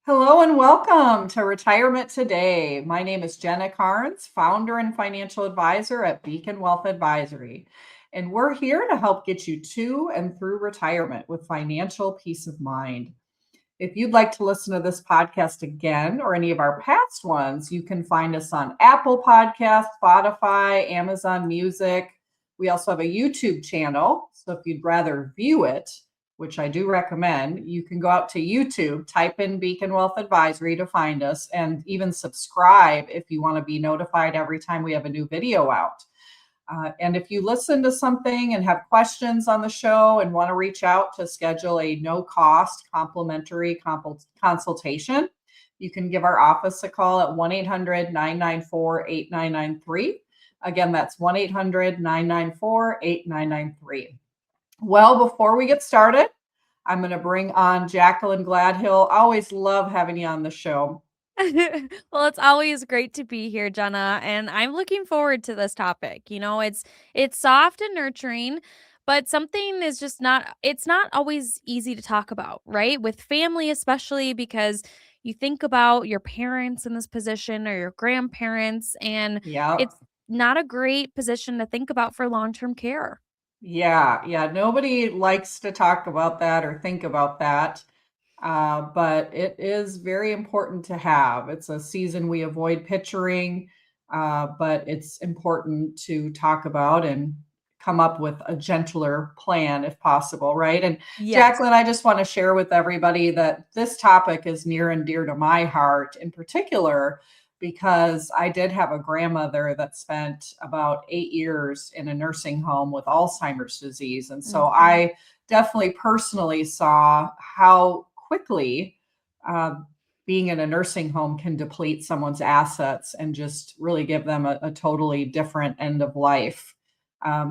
Hello and welcome to Retirement Today. My name is Jenna Cairns, founder and financial advisor at Beacon Wealth Advisory. And we're here to help get you to and through retirement with financial peace of mind. If you'd like to listen to this podcast again or any of our past ones, you can find us on Apple Podcasts, Spotify, Amazon Music. We also have a YouTube channel. So if you'd rather view it, which I do recommend, you can go out to YouTube, type in Beacon Wealth Advisory to find us, and even subscribe if you want to be notified every time we have a new video out. And if you listen to something and have questions on the show and want to reach out to schedule a no-cost complimentary consultation, you can give our office a call at 1-800-994-8993. Again, that's 1-800-994-8993. Well, before we get started, I'm going to bring on Jacqueline Gladhill. Always love having you on the show. Well, it's always great to be here, Jenna, and I'm looking forward to this topic. It's soft and nurturing, but something is just it's not always easy to talk about, right? With family, especially because you think about your parents in this position or your grandparents, and Yeah. it's not a great position to think about for long-term care. Yeah. Nobody likes to talk about that or think about that. But it is very important to have. It's a season we avoid picturing, but it's important to talk about and come up with a gentler plan if possible, right? And Yes. Jacqueline, I just want to share with everybody that this topic is near and dear to my heart in particular, because I did have a grandmother that spent about 8 years in a nursing home with Alzheimer's disease. And so Mhm. I definitely personally saw how quickly uh, being in a nursing home can deplete someone's assets and just really give them a totally different end of life.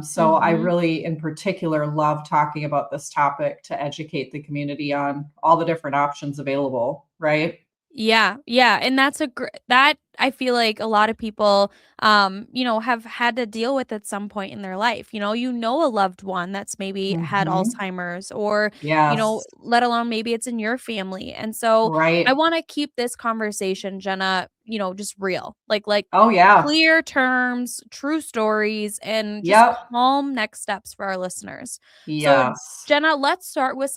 So I Mhm. really, in particular, love talking about this topic to educate the community on all the different options available, right? Yeah, and that I feel like a lot of people, have had to deal with at some point in their life. You know a loved one that's maybe had Hmm. Alzheimer's, or Yes, let alone maybe it's in your family. And so I right. want to keep this conversation, Jenna, just real, like Oh, yeah. clear terms, true stories, and just Yep. calm next steps for our listeners. So, Yes. Jenna, let's start with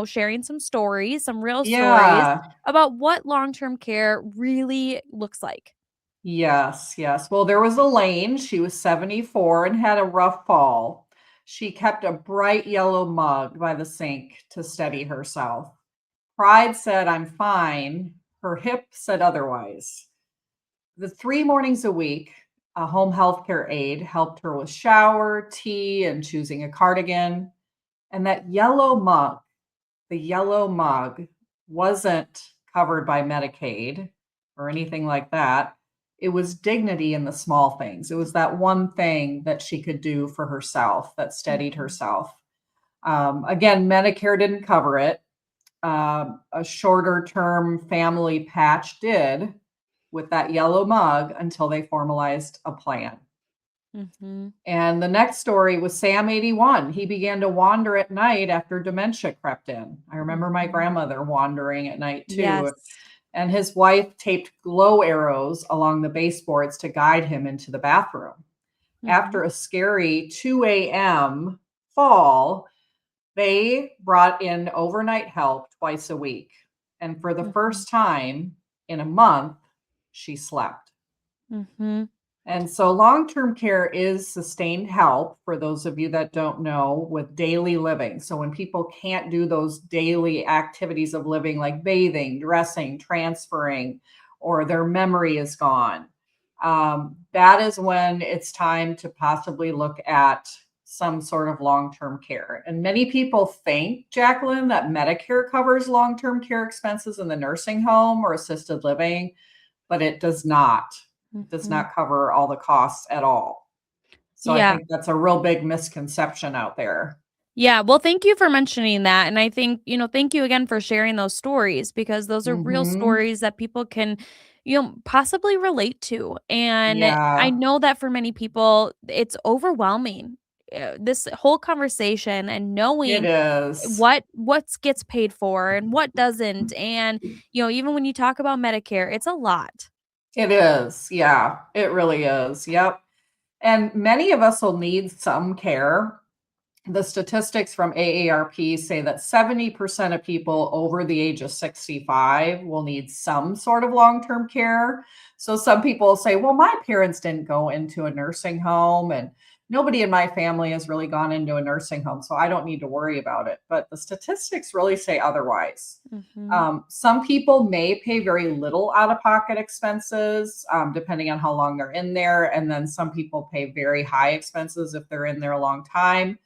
sharing some stories, some real stories Yeah. about what long-term care really looks like. Yes. Well, there was Elaine. She was 74 and had a rough fall. She kept a bright yellow mug by the sink to steady herself. Pride said, I'm fine. Her hip said otherwise. The 3 mornings a week, a home health care aide helped her with shower, tea, and choosing a cardigan. And that the yellow mug wasn't covered by Medicaid or anything like that. It was dignity in the small things. It was that one thing that she could do for herself that steadied Mhm. herself. Again, Medicare didn't cover it. A shorter term family patch did with that yellow mug until they formalized a plan. Mhm. And the next story was Sam 81. He began to wander at night after dementia crept in. I remember my Mhm. grandmother wandering at night too. Yes. And his wife taped glow arrows along the baseboards to guide him into the bathroom. Mhm. After a scary 2 a.m. fall, they brought in overnight help twice a week. And for the Mhm. first time in a month, she slept. Mhm. And so long term care is sustained help for those of you that don't know with daily living. So when people can't do those daily activities of living like bathing, dressing, transferring, or their memory is gone, that is when it's time to possibly look at some sort of long term care. And many people think, Jacqueline, that Medicare covers long term care expenses in the nursing home or assisted living, but it does not. It does Mhm. not cover all the costs at all. So I Yeah. think that's a real big misconception out there. Yeah, well, thank you for mentioning that, and I think, thank you again for sharing those stories, because those are real Mhm. stories that people can, possibly relate to, and I Yeah. know that for many people, it's overwhelming, this whole conversation and It knowing is. what gets paid for and what doesn't, and even when you talk about Medicare, it's a lot. It is. Yeah, it really is. Yep. And many of us will need some care. The statistics from AARP say that 70% of people over the age of 65 will need some sort of long term care. So some people say, well, my parents didn't go into a nursing home, and nobody in my family has really gone into a nursing home. So I don't need to worry about it. But the statistics really say otherwise. Mhm. Some people may pay very little out of pocket expenses, depending on how long they're in there. And then some people pay very high expenses if they're in there a long time.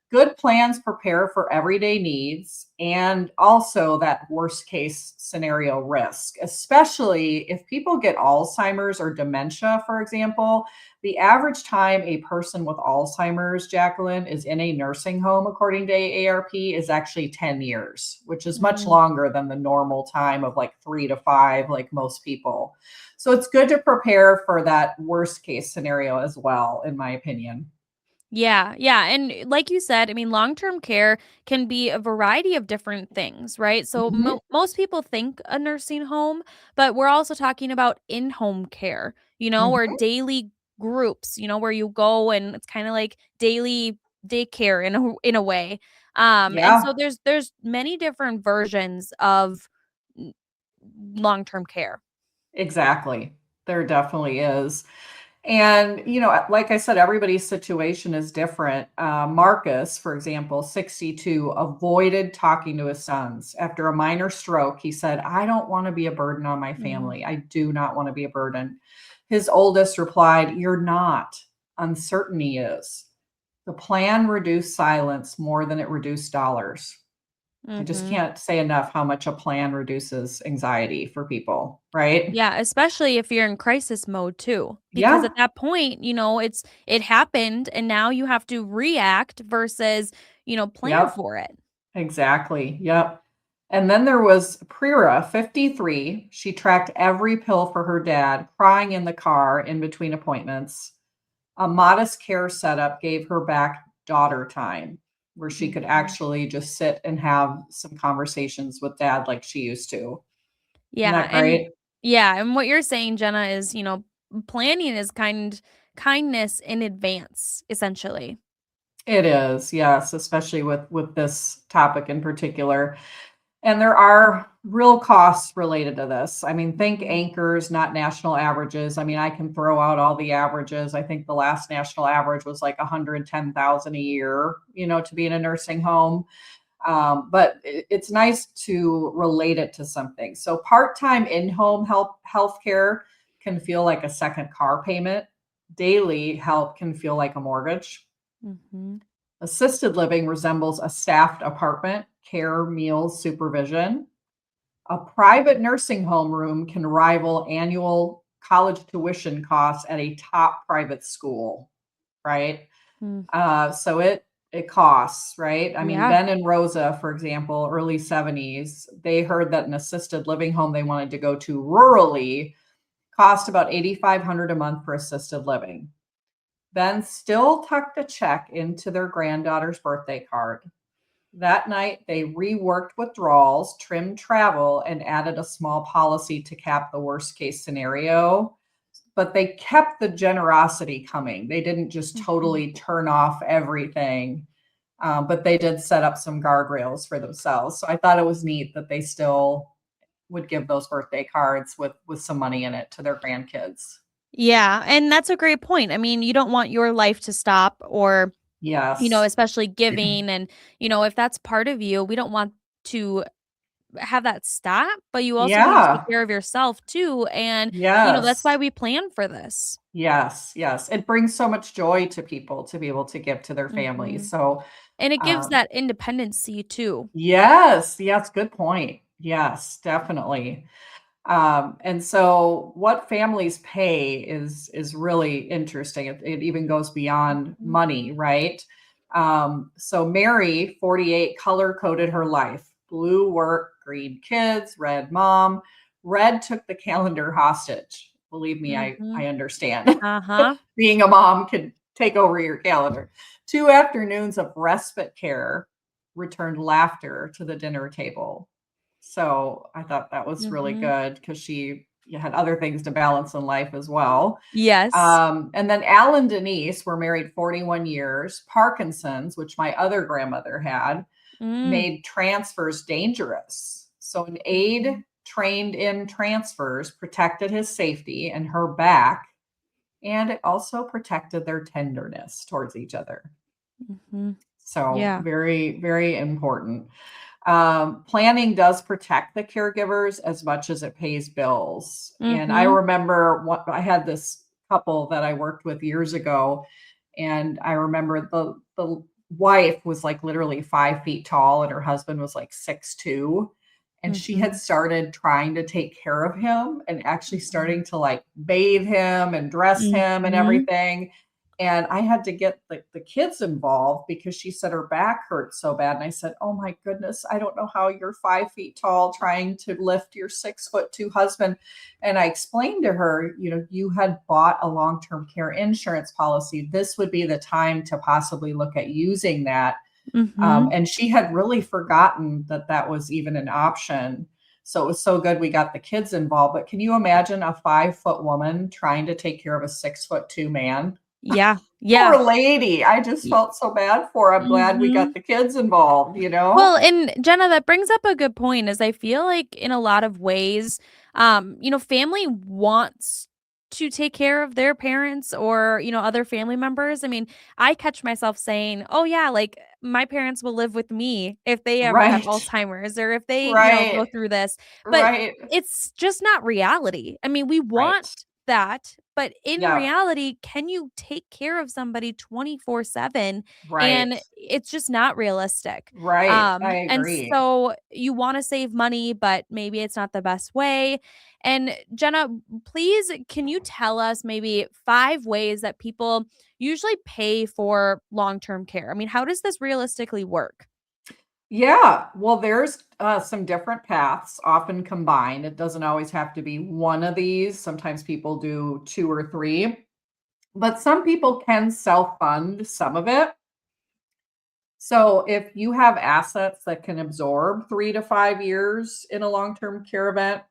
Good plans prepare for everyday needs and also that worst case scenario risk, especially if people get Alzheimer's or dementia, for example. The average time a person with Alzheimer's, Jacqueline, is in a nursing home, according to AARP, is actually 10 years, which is much Mhm. longer than the normal time of like 3 to 5, like most people. So it's good to prepare for that worst case scenario as well, in my opinion. Yeah, yeah, and like you said, I mean, long-term care can be a variety of different things, right? So Mhm. most people think a nursing home, but we're also talking about in-home care, or Mhm. daily groups, where you go and it's kind of like daily daycare in a way. And Yeah. so there's many different versions of n- long-term care. Exactly. There definitely is. And, like I said, everybody's situation is different. Marcus, for example, 62, avoided talking to his sons. After a minor stroke, he said, I don't want to be a burden on my Mm, family. I do not want to be a burden. His oldest replied, you're not. Uncertainty is. The plan reduced silence more than it reduced dollars. I just mhm. can't say enough how much a plan reduces anxiety for people, right? Yeah, especially if you're in crisis mode too. Because Yeah. at that point, it happened and now you have to react versus, plan Yep. for it. Exactly. Yep. And then there was Prira, 53. She tracked every pill for her dad, crying in the car in between appointments. A modest care setup gave her back daughter time where she could Mhm. actually just sit and have some conversations with dad like she used to. Isn't Yeah, that and great? yeah, and what you're saying, Jenna, is, planning is kindness in advance, essentially. It is, yes, especially with this topic in particular. And there are real costs related to this. I mean, think Mhm. anchors, not national averages. I mean, I can throw out all the averages. I think the last national average was like 110,000 a year, to be in a nursing home. But it's nice to relate it to something. So part-time in-home healthcare can feel like a second car payment. Daily help can feel like a mortgage. Mhm. Assisted living resembles a staffed apartment, care, meals, supervision. A private nursing home room can rival annual college tuition costs at a top private school, right? Mm. So it costs, right? I mean, Yeah. Ben and Rosa, for example, early 70s, they heard that an assisted living home they wanted to go to rurally cost about 8,500 a month for assisted living. Ben still tucked a check into their granddaughter's birthday card. That night, they reworked withdrawals, trimmed travel, and added a small policy to cap the worst case scenario. But they kept the generosity coming. They didn't just Mhm. totally turn off everything, but they did set up some guardrails for themselves. So I thought it was neat that they still would give those birthday cards with some money in it to their grandkids. Yeah, and that's a great point. I mean, you don't want your life to stop or, Yes. especially giving and, if that's part of you, we don't want to have that stop, but you also wanna take Yeah. care of yourself too, and, that's Yes. why we plan for this. Yes, yes. It brings so much joy to people to be able to give to their families. Mhm. So, And it gives um, that independency too. yes, yes, good point. Yes, definitely. And so what families pay is really interesting. It even goes beyond Mhm. money, right? So Mary, 48, color coded her life. Blue work, green kids, red mom. Red took the calendar hostage. Believe me, I Mhm. understand. Uh-huh. Being a mom can take over your calendar. 2 afternoons of respite care returned laughter to the dinner table. So I thought that was really Mhm. good because she had other things to balance in life as well. Yes. And then Al and Denise were married 41 years. Parkinson's, which my other grandmother had, Mm. made transfers dangerous. So an aide Mhm. trained in transfers protected his safety and her back, and it also protected their tenderness towards each other. Mhm. So Yeah. very, very important. Planning does protect the caregivers as much as it pays bills. And I Mhm. remember I had this couple that I worked with years ago, and I remember the wife was like literally 5 feet tall, and her husband was like 6'2". And she had Mhm. started trying to take care of him and actually Mhm. starting to like bathe him and dress him and Mhm. everything. And I had to get the kids involved because she said her back hurt so bad. And I said, "Oh my goodness, I don't know how you're 5 feet tall trying to lift your 6'2" husband." And I explained to her, you had bought a long term care insurance policy. This would be the time to possibly look at using that. Mhm. And she had really forgotten that that was even an option. So it was so good we got the kids involved. But can you imagine a 5 foot woman trying to take care of a 6'2" man? Yeah. Poor Yeah. lady. I just Y felt so bad for her. I'm glad we got Mhm. the kids involved. Well, and Jenna, that brings up a good point is I feel like in a lot of ways, family wants to take care of their parents or, other family members. I mean, I catch myself saying, "Oh yeah, like my parents will live with me if they ever have Right. Alzheimer's or if they, go Right. through this." But Right. it's just not reality. I mean, we want Right. that, but in Yeah. reality, can you take care of somebody 24/7? Right. And it's just not realistic. Right. I And agree. so you wanna save money, but maybe it's not the best way. And Jenna, please, can you tell us maybe 5 ways that people usually pay for long-term care? I mean, how does this realistically work? Yeah. Well, there's some different paths often combined. It doesn't always have to be one of these. Sometimes people do two or three, but some people can self fund some of it. So if you have assets that can absorb 3 to 5 years in a long term care event,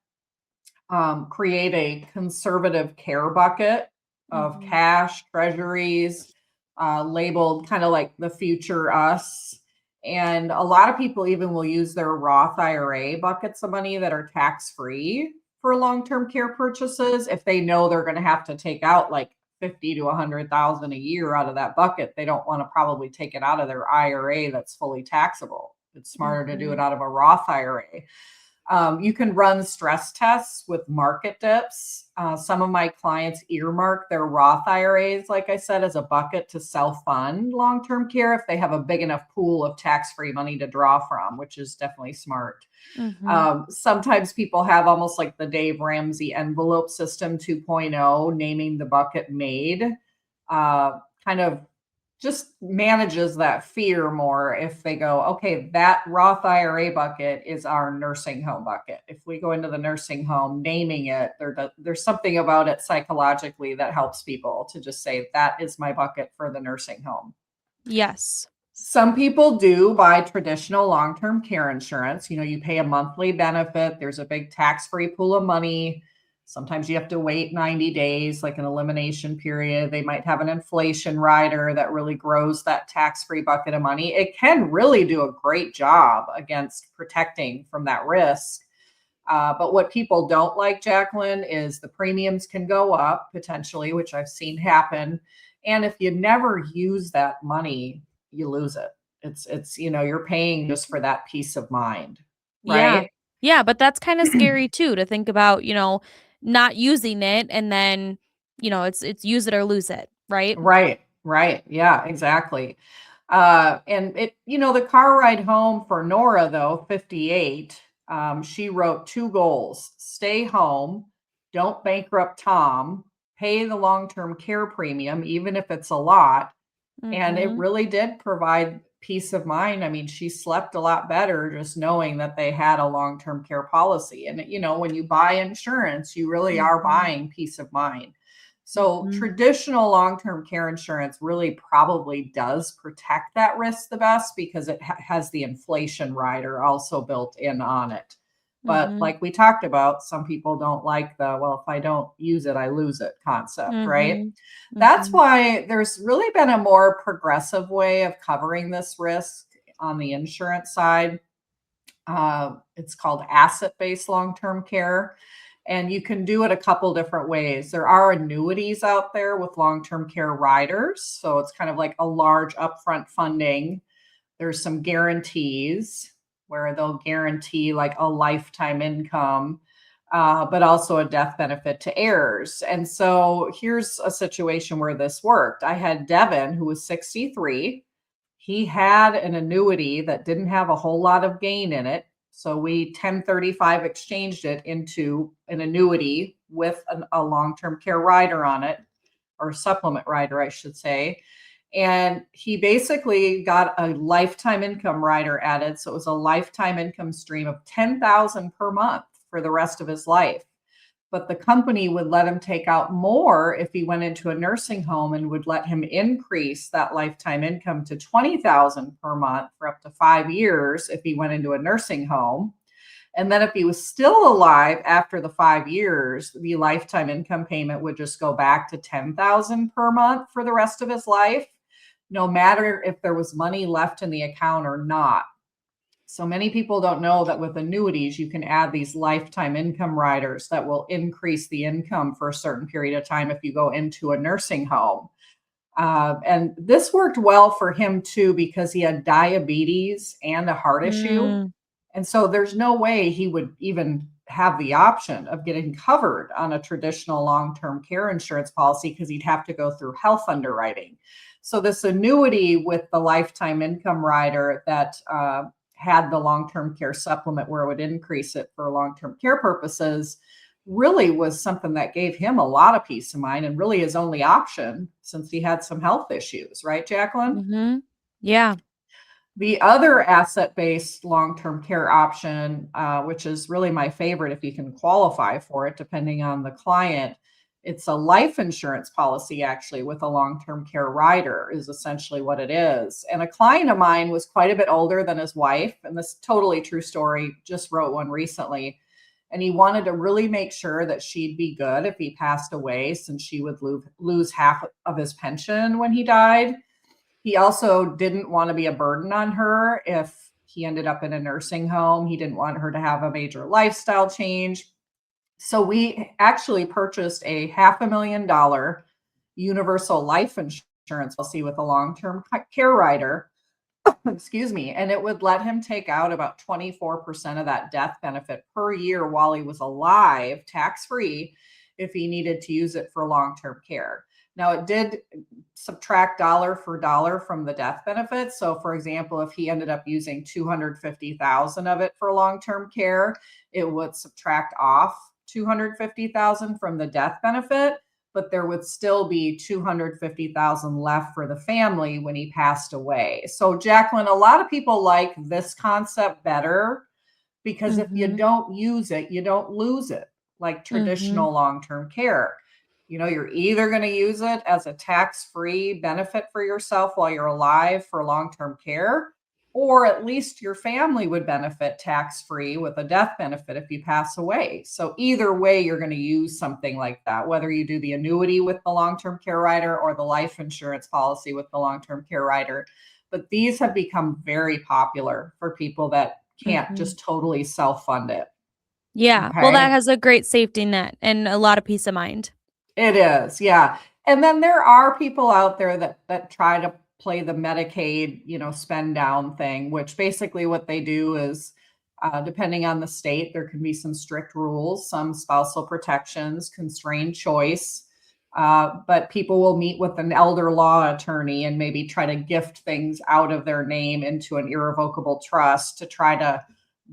create a conservative care bucket of Mhm. cash, treasuries, labeled kind of like the future us. And a lot of people even will use their Roth IRA buckets of money that are tax free for long term care purchases. If they know they're going to have to take out like 50 to 100,000 a year out of that bucket, they don't want to probably take it out of their IRA that's fully taxable. It's smarter to do it Mhm. out of a Roth IRA. You can run stress tests with market dips. Some of my clients earmark their Roth IRAs, like I said, as a bucket to self fund long term care if they have a big enough pool of tax free money to draw from, which is definitely smart. Mhm. Sometimes people have almost like the Dave Ramsey envelope system 2.0, naming the bucket made. Kind of just manages that fear more if they go, okay, that Roth IRA bucket is our nursing home bucket. If we go into the nursing home, naming it, there's something about it psychologically that helps people to just say, that is my bucket for the nursing home. Yes. Some people do buy traditional long term care insurance. You pay a monthly benefit, there's a big tax free pool of money. Sometimes you have to wait 90 days, like an elimination period. They might have an inflation rider that really grows that tax free bucket of money. It can really do a great job against protecting from that risk. But what people don't like, Jacqueline, is the premiums can go up potentially, which I've seen happen. And if you never use that money, you lose it. You're paying just for that peace of mind, Yeah. right? Yeah, but that's kinda scary too to think about, not using it and then, it's use it or lose it, right? Right, right. Yeah, exactly. The car ride home for Nora, though, 58, she wrote two goals: stay home, don't bankrupt Tom, pay the long term care premium, even if it's a lot. And it Mhm. really did provide peace of mind. I mean, she slept a lot better just knowing that they had a long term care policy. And, when you buy insurance, you really are Mhm. buying peace of mind. So Mhm. traditional long-term care insurance really probably does protect that risk the best because it has the inflation rider also built in on it. But Mhm. like we talked about, some people don't like the, well, if I don't use it, I lose it concept, right? Mhm. That's Mhm. why there's really been a more progressive way of covering this risk on the insurance side. It's called asset-based long-term care, and you can do it a couple different ways. There are annuities out there with long-term care riders, so it's kind of like a large upfront funding. There's some guarantees where they'll guarantee like a lifetime income, but also a death benefit to heirs. And so here's a situation where this worked. I had Devin, who was 63. He had an annuity that didn't have a whole lot of gain in it. So we 1035 exchanged it into an annuity with a long term care rider on it, or supplement rider, I should say. And he basically got a lifetime income rider added. So it was a lifetime income stream of 10,000 per month for the rest of his life. But the company would let him take out more if he went into a nursing home and would let him increase that lifetime income to 20,000 per month for up to 5 years if he went into a nursing home. And then if he was still alive after the 5 years, the lifetime income payment would just go back to 10,000 per month for the rest of his life, no matter if there was money left in the account or not. So many people don't know that with annuities, you can add these lifetime income riders that will increase the income for a certain period of time if you go into a nursing home. And this worked well for him too because he had diabetes and a heart issue. Mm. And so there's no way he would even have the option of getting covered on a traditional long-term care insurance policy because he'd have to go through health underwriting. So this annuity with the lifetime income rider that had the long-term care supplement where it would increase it for long-term care purposes really was something that gave him a lot of peace of mind and really his only option since he had some health issues, right, Jacqueline? Mhm. Yeah. The other asset-based long-term care option, which is really my favorite if you can qualify for it, depending on the client, it's a life insurance policy actually with a long-term care rider is essentially what it is. And a client of mine was quite a bit older than his wife, and this totally true story, just wrote one recently. And he wanted to really make sure that she'd be good if he passed away, since she would lose half of his pension when he died. He also didn't want to be a burden on her if he ended up in a nursing home. He didn't want her to have a major lifestyle change. So we actually purchased a $500,000 universal life insurance policy with a long-term care rider. Excuse me. And it would let him take out about 24% of that death benefit per year while he was alive, tax-free, if he needed to use it for long-term care. Now, it did subtract dollar for dollar from the death benefit. So, for example, if he ended up using 250,000 of it for long-term care, it would subtract off 250,000 from the death benefit, but there would still be 250,000 left for the family when he passed away. So, Jacqueline, a lot of people like this concept better because if you Mhm. don't use it, you don't lose it, like Mhm. traditional long-term care. You're either going to use it as a tax-free benefit for yourself while you're alive for long-term care, or at least your family would benefit tax-free with a death benefit if you pass away. So either way, you're going to use something like that, whether you do the annuity with the long-term care rider or the life insurance policy with the long-term care rider. But these have become very popular for people that can't Mhm. just totally self-fund it. Yeah. Well, that Okay. has a great safety net and a lot of peace of mind. It is, yeah. And then there are people out there that try to play the Medicaid, spend down thing, which basically what they do is, depending on the state, there can be some strict rules, some spousal protections, constrained choice. But people will meet with an elder law attorney and maybe try to gift things out of their name into an irrevocable trust to try to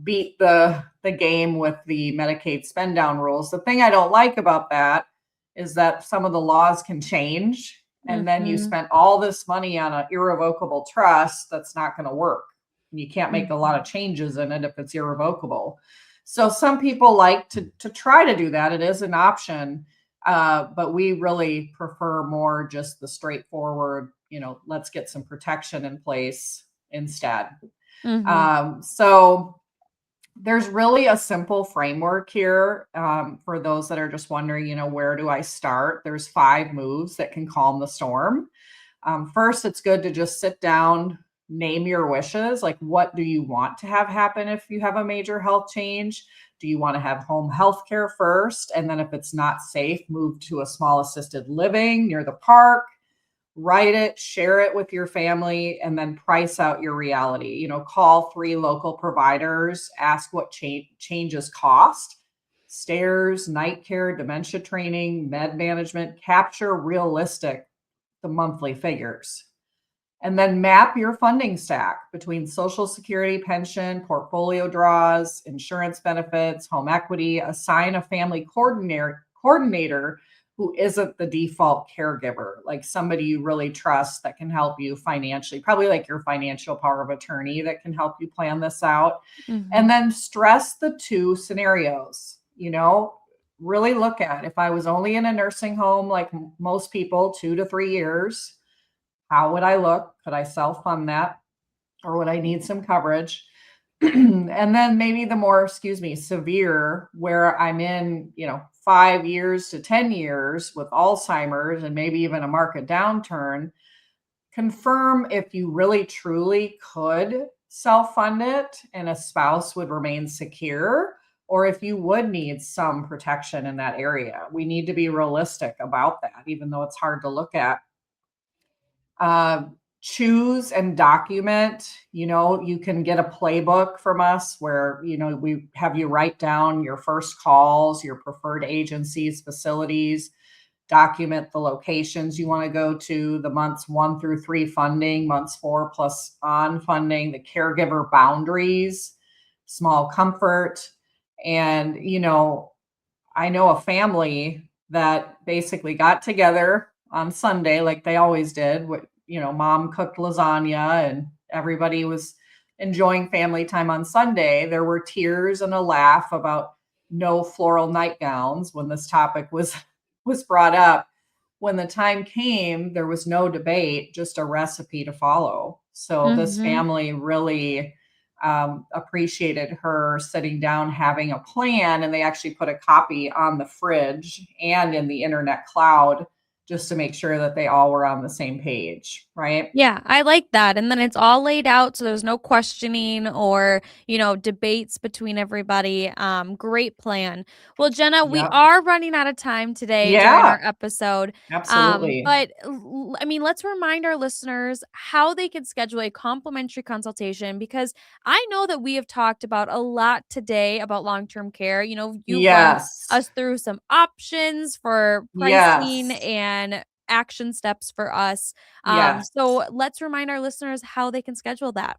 beat the game with the Medicaid spend down rules. The thing I don't like about that is that some of the laws can change, and then you Mhm. spent all this money on an irrevocable trust that's not going to work. You can't make a lot Mhm. of changes in it if it's irrevocable. So some people like to try to do that. It is an option. But we really prefer more just the straightforward, let's get some protection in place instead. Mhm. So there's really a simple framework here, for those that are just wondering, where do I start? There's 5 moves that can calm the storm. First, it's good to just sit down, name your wishes. Like, what do you want to have happen if you have a major health change? Do you want to have home health care first? And then, if it's not safe, move to a small assisted living near the park. Write it, share it with your family, and then price out your reality. Call 3 local providers, ask what changes cost. Stairs, night care, dementia training, med management, capture realistic the monthly figures. And then map your funding stack between Social Security, pension, portfolio draws, insurance benefits, home equity. Assign a family coordinator who isn't the default caregiver, like somebody you really trust that can help you financially, probably like your financial power of attorney that can help you plan this out. And Mhm. then stress the 2 scenarios, really look at, if I was only in a nursing home like most people, 2 to 3 years, how would I look? Could I self fund that? Or would I need some coverage? And then maybe the more, severe, where I'm in, 5 years to 10 years with Alzheimer's and maybe even a market downturn. Confirm if you really truly could self fund it and a spouse would remain secure, or if you would need some protection in that area. We need to be realistic about that, even though it's hard to look at. Choose and document. You can get a playbook from us where, we have you write down your first calls, your preferred agencies, facilities, document the locations you want to go to, the months 1 through 3 funding, months 4 plus on funding, the caregiver boundaries, small comfort. And, I know a family that basically got together on Sunday, like they always did. Mom cooked lasagna and everybody was enjoying family time on Sunday. There were tears and a laugh about no floral nightgowns when this topic was brought up. When the time came, there was no debate, just a recipe to follow. So this Mhm. family really appreciated her sitting down, having a plan, and they actually put a copy on the fridge and in the internet cloud just to make sure that they all were on the same page, right? Yeah, I like that, and then it's all laid out so there's no questioning or, debates between everybody. Great plan. Well, Jenna, we Yep. are running out of time today during Yeah, our episode, absolutely. but I mean, let's remind our listeners how they can schedule a complimentary consultation because I know that we have talked about a lot today about long-term care. You've run Yes. us through some options for pricing Yes. and action steps for us. Yes. So let's remind our listeners how they can schedule that.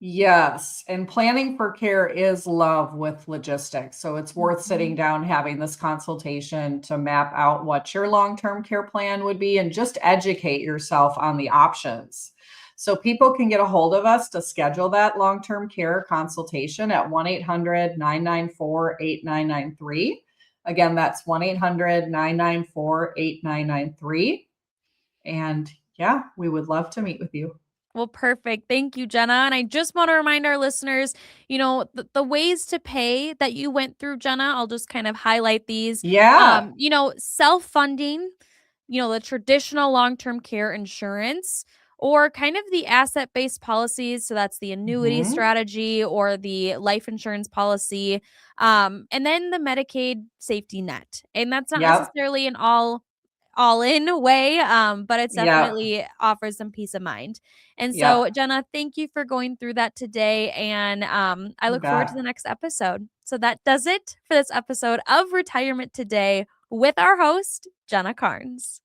Yes, and planning for care is love with logistics. So it's worth sitting Mhm. down, having this consultation to map out what your long-term care plan would be and just educate yourself on the options. So people can get a hold of us to schedule that long-term care consultation at 1-800-994-8993. Again, that's 1-800-994-8993. And yeah, we would love to meet with you. Well, perfect. Thank you, Jenna. And I just want to remind our listeners, the ways to pay that you went through, Jenna. I'll just kind of highlight these. Yeah. Self funding, the traditional long term care insurance, or kind of the asset based policies. So that's the annuity Mhm. strategy or the life insurance policy. And then the Medicaid safety net. And that's not Yep. necessarily an all in way, but it's Yep. definitely offers some peace of mind. And so, Yep. Jenna, thank you for going through that today. And I You look forward to the bet. next episode. So that does it for this episode of Retirement Today with our host, Jenna Cairns.